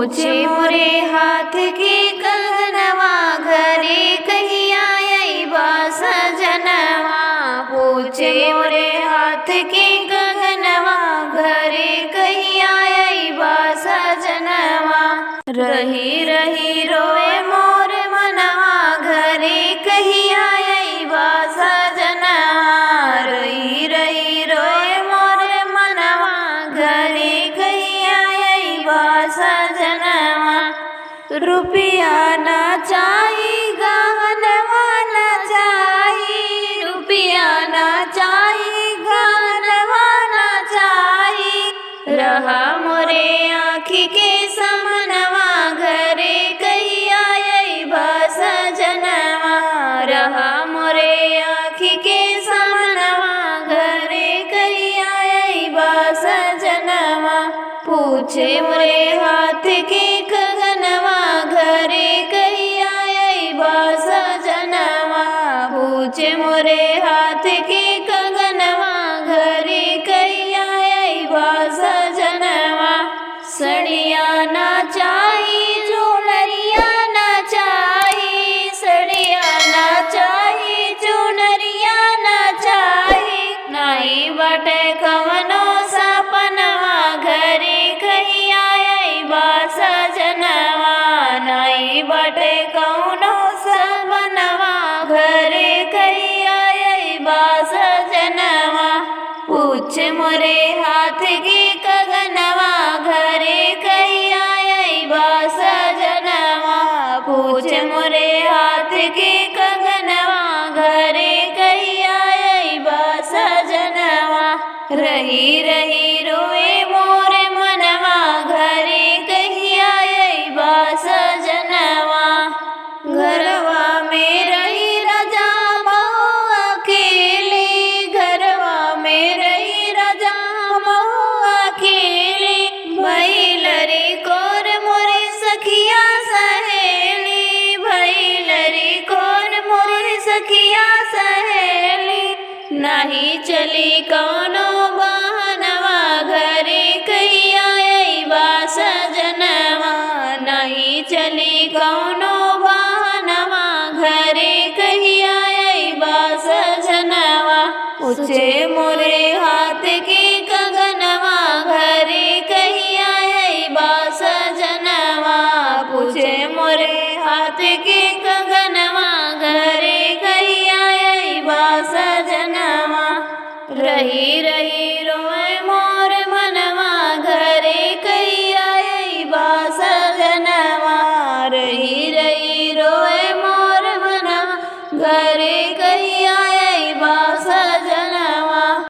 पूछे मोरे हाथ के कंगनवा, घरे कहिया अइबा सजनवा। पूछे मोरे हाथ के कंगनवा, घरे कहिया अइबा सजनवा। रही रही रोए मोर मनवा, घरे कहिया अइबा सजनवा। रही रही रोए मोर मनवा, घरे कहिया अइबा सजनवा। रुपया ना चाही गहनवा ना चाही, रुपया ना चाही गहनवा ना चाही। रहा मोरे आँखी के समनवा, घरे कहिया अइबा सजनवा। रहा मोरे आँखी के समनवा, घरे कहिया अइबा सजनवा। पूछे मोरे हाथ के कंगनवा, घरे कहिया अइबा सजनवा। पूछे मोरे हाथ के कंगनवा, घरे कहिया अइबा सजनवा। सड़िया ना चाही चुनरिया ना चाही, सड़िया ना चाही चुनरिया ना चाही। नाही बाटे कवनो सपनवा, घरे कहिया अइबा सजनवा। नाही बाटे कवनो सपनवा, घरे कहिया अइबा सजनवा। पूछे मोरे हाथ के कंगनवा, घरे कहिया अइबा सजनवा। पूछे मोरे हाथ के कंगनवा, घरे कहिया अइबा सजनवा। रही रही रोए मोर मनवा, घरे कहिया अइबा सजनवा। घरवा में रही राजा महू अकेली, घरवा में रही राजा महू अकेली। भइलरी कोर मोरे सखिया सहेली, भइलरी कोर मोरे सखिया सहेली। नाही चली कौनो बहनवा, घरे कहिया अइबा सजनवा। नाही चली कौनो बहनवा, घरे कहिया अइबा सजनवा। पूछे मोरे हाथ के कंगनवा, घरे कहिया अइबा सजनवा। पूछे मोरे हाथ के कंगनवा, घरे कहिया अइबा सजनवा। रही रही रोए मोर मनवा, घरे कहिया अइबा सजनवा। रही रही रोए मोर मनवा, घरे